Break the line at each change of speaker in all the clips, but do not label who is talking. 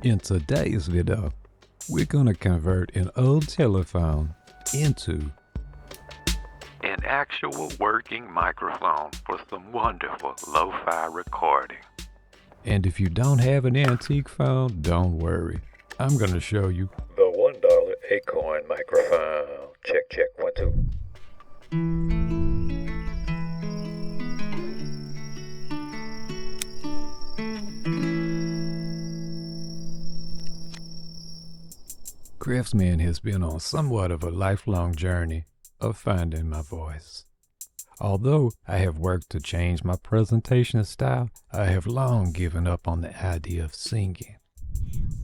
In today's video, we're gonna convert an old telephone into an actual working microphone for some wonderful lo-fi recording. And if you don't have an antique phone, don't worry. I'm gonna show you the $1 Acorn microphone. Check, check, 1, 2. Craftsman has been on somewhat of a lifelong journey of finding my voice. Although I have worked to change my presentation style, I have long given up on the idea of singing.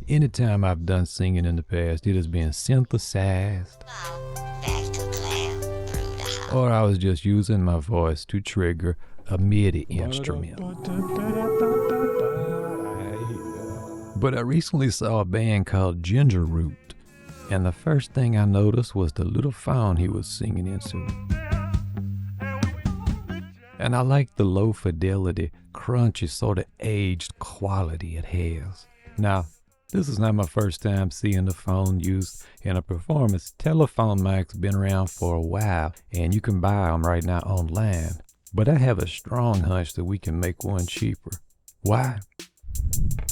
Anytime I've done singing in the past, it has been synthesized, or I was just using my voice to trigger a MIDI instrument. But I recently saw a band called Ginger Root, and the first thing I noticed was the little phone he was singing into. And I like the low fidelity, crunchy, sort of aged quality it has. Now, this is not my first time seeing the phone used in a performance. Telephone mics been around for a while, and you can buy them right now online. But I have a strong hunch that we can make one cheaper. Why?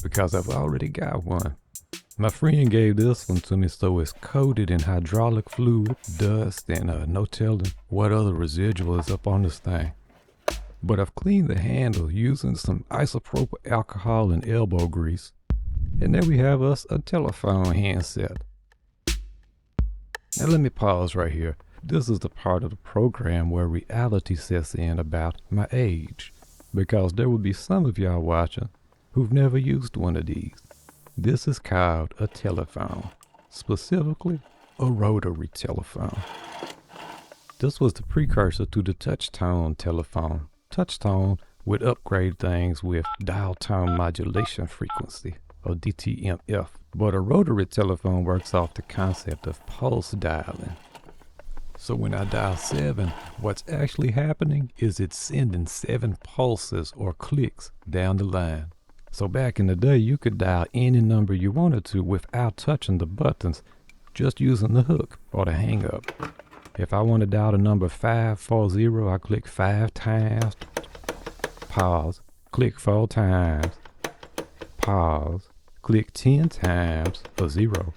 Because I've already got one. My friend gave this one to me, so it's coated in hydraulic fluid, dust, and no telling what other residual is up on this thing. But I've cleaned the handle using some isopropyl alcohol and elbow grease. And there we have us a telephone handset. Now let me pause right here. This is the part of the program where reality sets in about my age, because there will be some of y'all watching who've never used one of these. This is called a telephone, specifically a rotary telephone. This was the precursor to the touch-tone telephone. Touch-tone would upgrade things with dial tone modulation frequency, or DTMF. But a rotary telephone works off the concept of pulse dialing. So when I dial 7, what's actually happening is it's sending 7 pulses or clicks down the line. So back in the day, you could dial any number you wanted to without touching the buttons, just using the hook or the hang up. If I want to dial the number 540, I click 5 times, pause, click 4 times, pause, click 10 times for 0,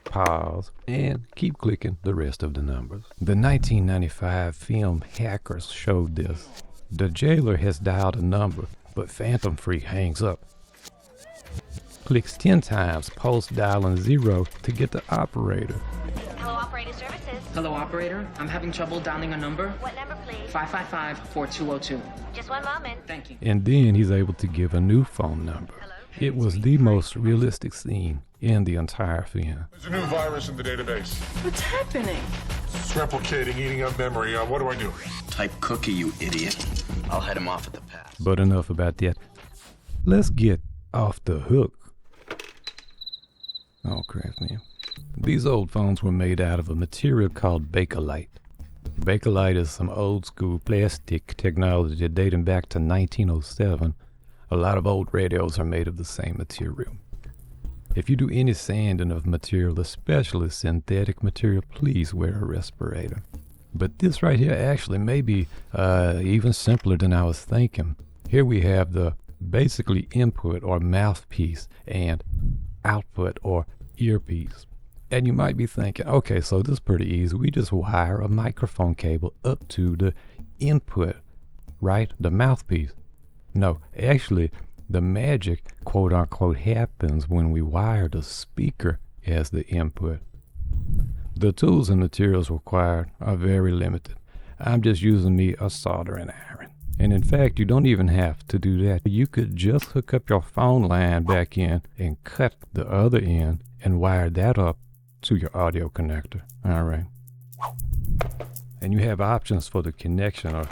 pause, and keep clicking the rest of the numbers. The 1995 film Hackers showed this. The jailer has dialed a number, but Phantom Freak hangs up. Clicks 10 times, pulse dialing 0 to get the operator.
Hello, operator services.
Hello, operator. I'm having trouble dialing a number.
What number, please?
555-4202.
Just one moment.
Thank you.
And then he's able to give a new phone number.
Hello?
It was the most realistic scene in the entire film.
There's a new virus in the database.
What's happening?
It's replicating, eating up memory. What do I do?
Type cookie, you idiot. I'll head him off at the pass.
But enough about that. Let's get off the hook. Oh, crap, man. These old phones were made out of a material called Bakelite. Bakelite is some old school plastic technology dating back to 1907. A lot of old radios are made of the same material. If you do any sanding of material, especially synthetic material, please wear a respirator. But this right here actually may be even simpler than I was thinking. Here we have the basically input or mouthpiece and output or earpiece. And you might be thinking, okay, so this is pretty easy. We just wire a microphone cable up to the input, right? The mouthpiece. No, actually, the magic, quote unquote, happens when we wire the speaker as the input. The tools and materials required are very limited. I'm just using me a soldering iron. And in fact, you don't even have to do that. You could just hook up your phone line back in and cut the other end and wire that up to your audio connector. All right. And you have options for the connection or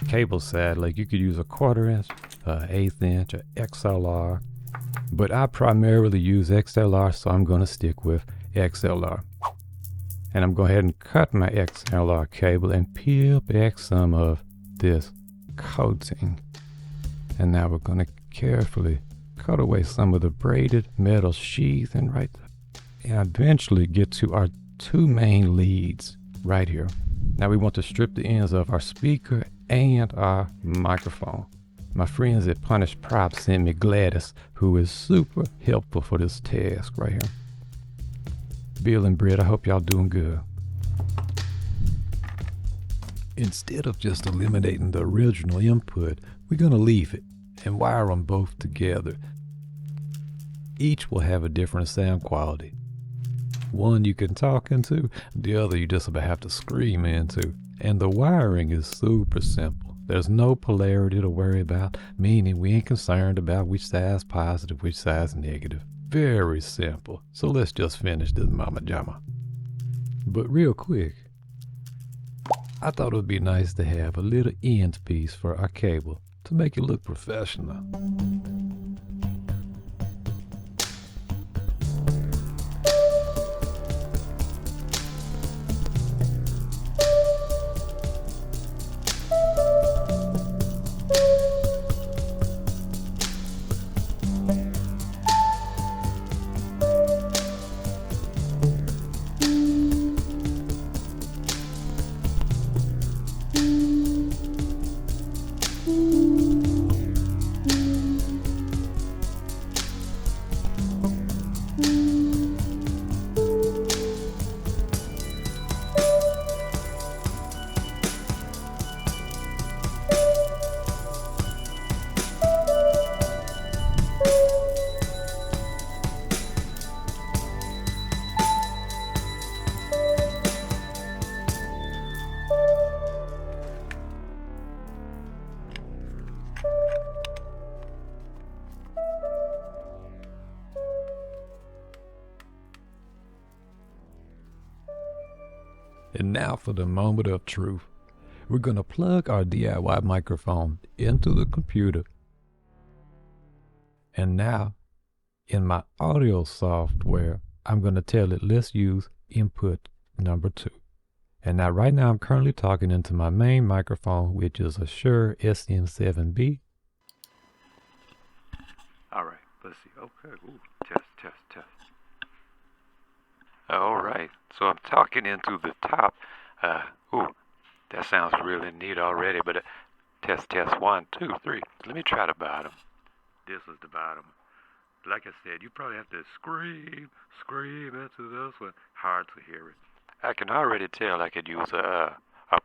cable side. Like you could use a 1/4 inch, 1/8 inch, or XLR. But I primarily use XLR, so I'm going to stick with XLR. And I'm going to go ahead and cut my XLR cable and peel back some of this coating. And now we're going to carefully cut away some of the braided metal sheathing right there, and eventually get to our two main leads right here. Now we want to strip the ends of our speaker and our microphone. My friends at Punish Props sent me Gladys, who is super helpful for this task right here. Bill and Britt, I hope y'all doing good. Instead of just eliminating the original input, we're going to leave it and wire them both together. Each will have a different sound quality. One you can talk into, the other you just about have to scream into. And the wiring is super simple. There's no polarity to worry about, meaning we ain't concerned about which side's positive, which side's negative. Very simple. So let's just finish this mama jama. But real quick, I thought it would be nice to have a little end piece for our cable to make it look professional. And now for the moment of truth. We're going to plug our DIY microphone into the computer. And now, in my audio software, I'm going to tell it, let's use input number 2. And now right now I'm currently talking into my main microphone, which is a Shure SM7B.
All right, let's see. Okay, ooh, test. All right, so I'm talking into the top. Ooh, that sounds really neat already, but test 1, 2, 3. Let me try the bottom. This is the bottom. Like I said, you probably have to scream into this one. Hard to hear it. I can already tell I could use a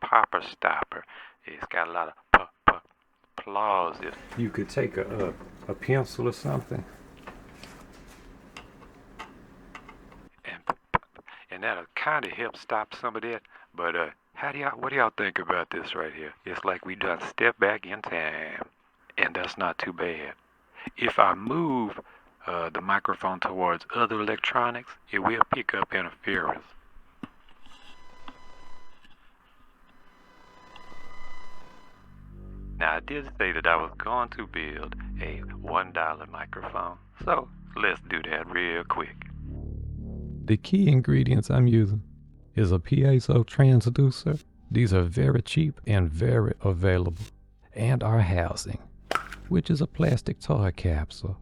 popper stopper. It's got a lot of applause.
You could take a pencil or something.
And that'll kind of help stop some of that. But what do y'all think about this right here? It's like we done step back in time, and that's not too bad. If I move the microphone towards other electronics, it will pick up interference. Now, I did say that I was going to build a $1 microphone, so let's do that real quick.
The key ingredients I'm using is a piezo transducer. These are very cheap and very available. And our housing, which is a plastic toy capsule.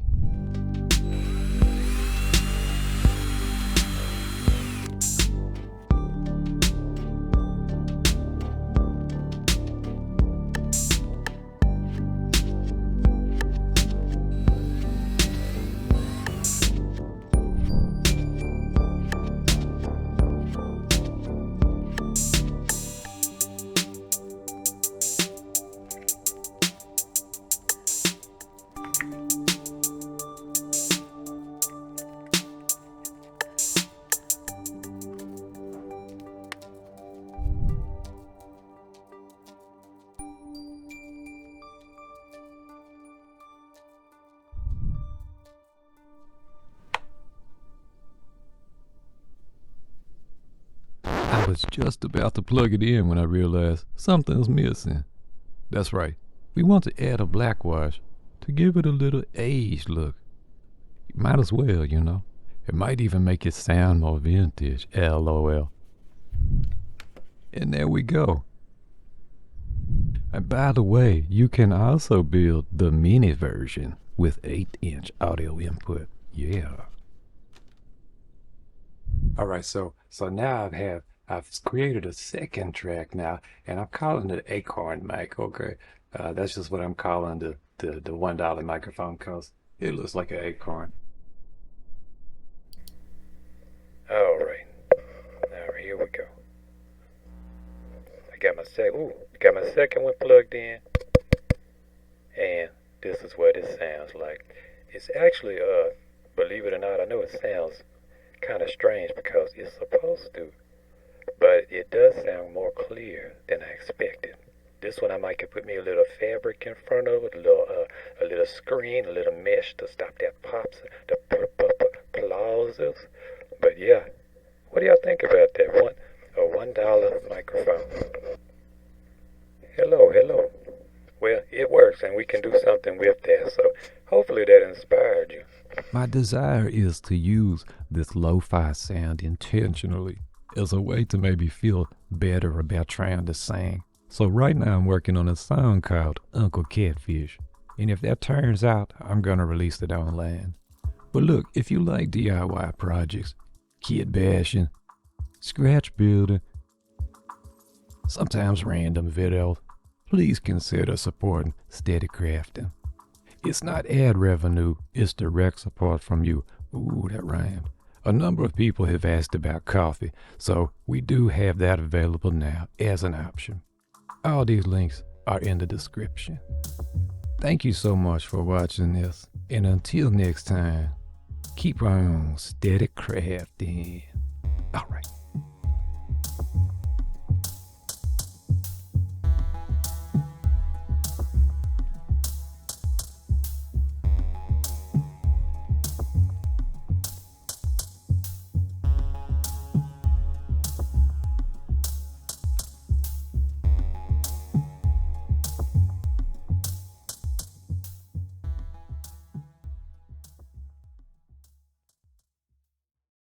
I was just about to plug it in when I realized something's missing. That's right, we want to add a black wash to give it a little aged look. You might as well, you know. It might even make it sound more vintage, LOL. And there we go. And by the way, you can also build the mini version with 8-inch audio input. Yeah. All right, so now I've created a second track now, and I'm calling it Acorn mic. Okay, that's just what I'm calling the $1 microphone, cause it looks like an acorn. All right, now here we go. I got my second one plugged in, and this is what it sounds like. It's actually, believe it or not, I know it sounds kind of strange because it's supposed to, but it does sound more clear than I expected. This one I might could put me a little fabric in front of it, a little screen, a little mesh to stop that pops, the plauses. But yeah, what do y'all think about that? A $1 microphone. Hello. Well, it works, and we can do something with that. So hopefully that inspired you. My desire is to use this lo-fi sound intentionally as a way to maybe feel better about trying to sing. So right now I'm working on a song called Uncle Catfish, and if that turns out, I'm gonna release it online. But look, if you like DIY projects, kit bashing, scratch building, sometimes random videos, please consider supporting Steady Crafting. It's not ad revenue, it's direct support from you. Ooh, that rhymed. A number of people have asked about coffee, so we do have that available now as an option. All these links are in the description. Thank you so much for watching this, and until next time, keep on steady crafting. All right.